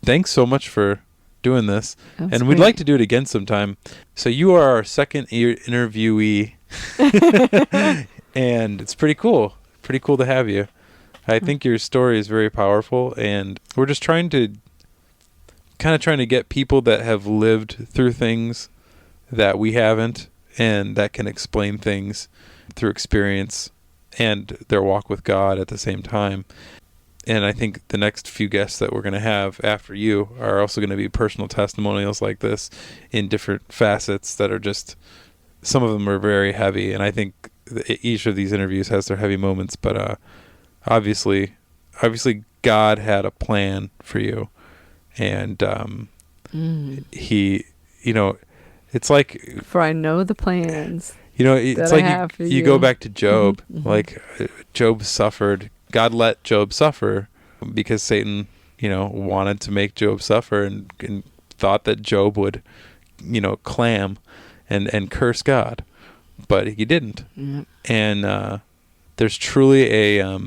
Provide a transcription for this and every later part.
thanks so much for doing this. That's And we'd great. like to do it again sometime. So you are our second interviewee, and it's pretty cool. Pretty cool to have you. I think your story is very powerful, and we're just trying to get people that have lived through things that we haven't, and that can explain things through experience and their walk with God at the same time. And I think the next few guests that we're going to have after you are also going to be personal testimonials like this in different facets that are just, some of them are very heavy. And I think each of these interviews has their heavy moments, but obviously God had a plan for you. And he, it's like, For I know the plans it's that I like have for you go you. back to Job. Mhm. Like Job suffered. God let Job suffer because Satan, wanted to make Job suffer and thought that Job would, clam and curse God, but he didn't. Yep. And there's truly a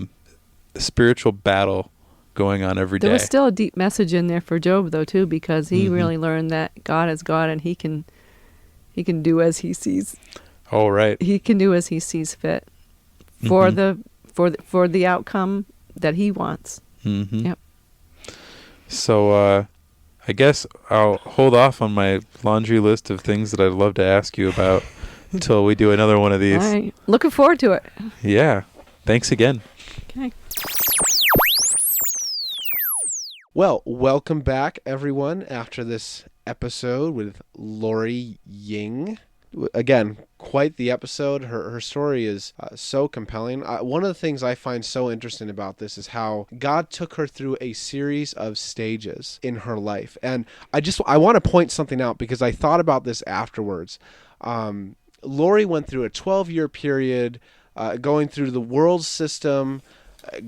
spiritual battle going on every day. There was still a deep message in there for Job, though, too, because he Mhm. really learned that God is God, and he can do as he sees. Oh, right. He can do as he sees fit for Mhm. for the outcome that he wants. Mm-hmm. Yep. So I guess I'll hold off on my laundry list of things that I'd love to ask you about until we do another one of these. All right. Looking forward to it. Yeah. Thanks again. Okay. Well, welcome back, everyone, after this episode with Lori Ying. Again, quite the episode. Her story is so compelling. One of the things I find so interesting about this is how God took her through a series of stages in her life. And I want to point something out because I thought about this afterwards. Lori went through a 12-year period going through the world system,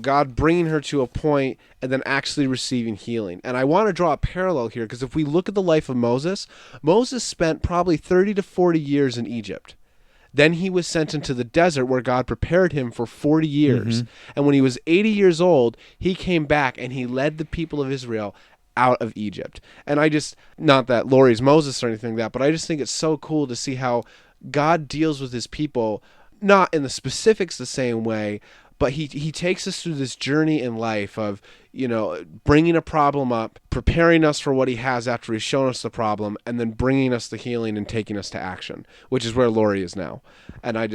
God bringing her to a point, and then actually receiving healing. And I want to draw a parallel here because if we look at the life of Moses, Moses spent probably 30 to 40 years in Egypt. Then he was sent into the desert where God prepared him for 40 years. Mm-hmm. And when he was 80 years old, he came back and he led the people of Israel out of Egypt. And not that Lori's Moses or anything like that, but I just think it's so cool to see how God deals with his people, not in the specifics the same way, but he takes us through this journey in life of, bringing a problem up, preparing us for what he has after he's shown us the problem, and then bringing us the healing and taking us to action, which is where Lori is now. And I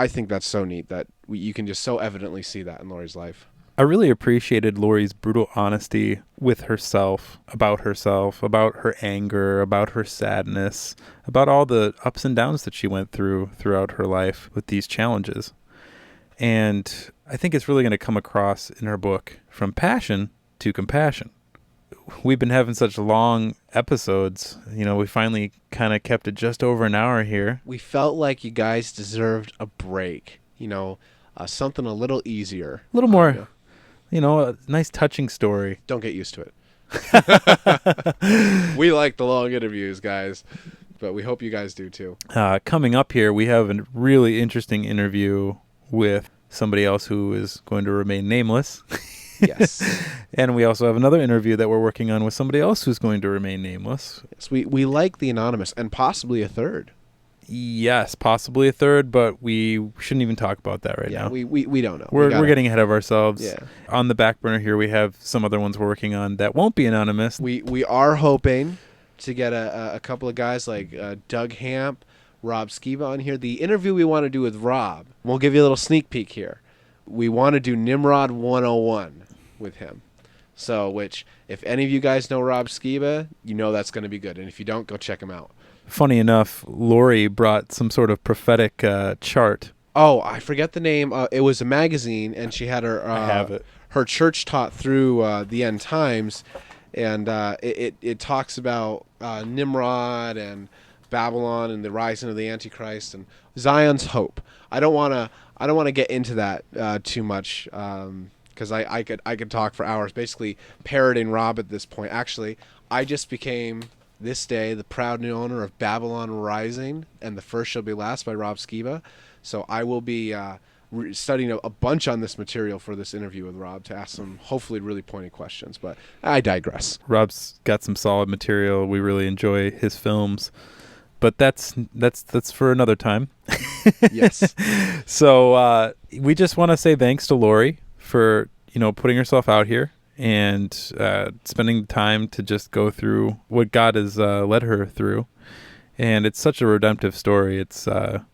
think that's so neat that you can just so evidently see that in Lori's life. I really appreciated Lori's brutal honesty with herself, about her anger, about her sadness, about all the ups and downs that she went throughout her life with these challenges. And I think it's really going to come across in her book from passion to compassion. We've been having such long episodes. We finally kind of kept it just over an hour here. We felt like you guys deserved a break, something a little easier. A little more, a nice touching story. Don't get used to it. We like the long interviews, guys, but we hope you guys do too. Coming up here, we have a really interesting interview with somebody else who is going to remain nameless. Yes. And we also have another interview that we're working on with somebody else who's going to remain nameless. Yes, we like the anonymous, and possibly a third. Yes, possibly a third, but we shouldn't even talk about that right now. We don't know. We're getting ahead of ourselves. Yeah. On the back burner here, we have some other ones we're working on that won't be anonymous. We are hoping to get a couple of guys like Doug Hamp, Rob Skiba on here. The interview we want to do with Rob, we'll give you a little sneak peek here. We want to do Nimrod 101 with him. So, which, if any of you guys know Rob Skiba, that's going to be good. And if you don't, go check him out. Funny enough, Lori brought some sort of prophetic chart. Oh, I forget the name. It was a magazine, and she had her I have it. Her church taught through the end times, and it talks about Nimrod and Babylon and the rising of the Antichrist and Zion's hope. I don't want to get into that too much because I could talk for hours, basically parroting Rob at this point. Actually, I just became this day the proud new owner of Babylon Rising and The First Shall Be Last by Rob Skiba. So I will be studying a bunch on this material for this interview with Rob to ask some hopefully really pointed questions. But I digress. Rob's got some solid material. We really enjoy his films, but that's for another time. Yes. So we just want to say thanks to Lori for putting herself out here and spending time to just go through what God has led her through. And it's such a redemptive story. It's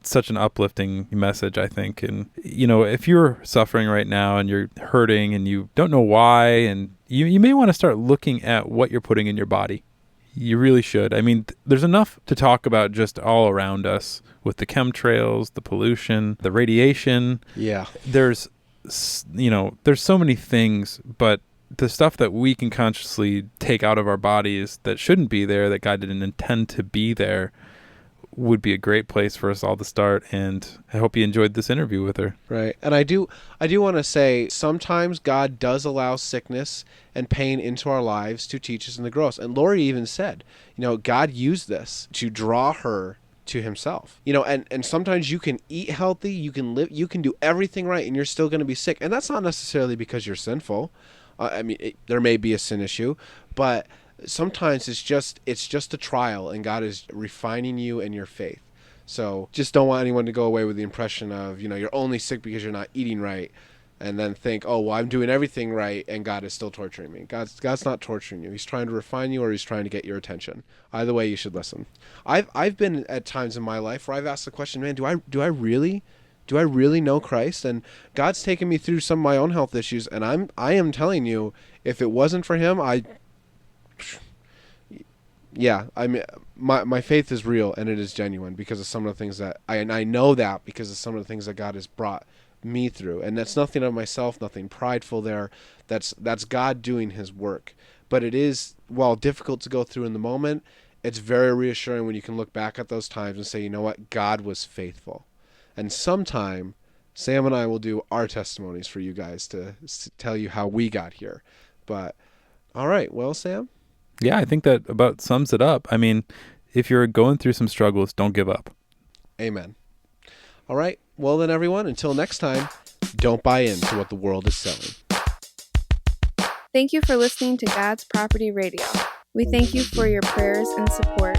such an uplifting message, I think. And, if you're suffering right now and you're hurting and you don't know why, and you may want to start looking at what you're putting in your body. You really should. I mean, there's enough to talk about just all around us with the chemtrails, the pollution, the radiation. Yeah. There's so many things, but the stuff that we can consciously take out of our bodies that shouldn't be there, that God didn't intend to be there, would be a great place for us all to start. And I hope you enjoyed this interview with her. Right. And I do want to say sometimes God does allow sickness and pain into our lives to teach us and to grow us. And Lori even said, God used this to draw her to himself. And sometimes you can eat healthy, you can live, you can do everything right, and you're still going to be sick. And that's not necessarily because you're sinful. There may be a sin issue, but sometimes it's just a trial, and God is refining you and your faith. So just don't want anyone to go away with the impression of, you're only sick because you're not eating right, and then think, oh, well, I'm doing everything right, and God is still torturing me. God's not torturing you. He's trying to refine you, or he's trying to get your attention. Either way, you should listen. I've been at times in my life where I've asked the question, man, do I really know Christ? And God's taken me through some of my own health issues, and I am telling you, if it wasn't for him, my faith is real, and it is genuine because of some of the things that I know that because of some of the things that God has brought me through. And that's nothing of myself, nothing prideful there. That's God doing his work. But it is, while difficult to go through in the moment, it's very reassuring when you can look back at those times and say, you know what, God was faithful. And sometime, Sam and I will do our testimonies for you guys to tell you how we got here. But, all right, well, Sam? Yeah, I think that about sums it up. I mean, if you're going through some struggles, don't give up. Amen. All right, well then, everyone, until next time, don't buy into what the world is selling. Thank you for listening to God's Property Radio. We thank you for your prayers and support.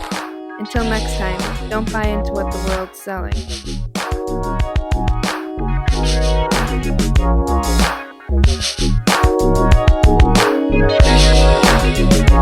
Until next time, don't buy into what the world's selling. Thank you.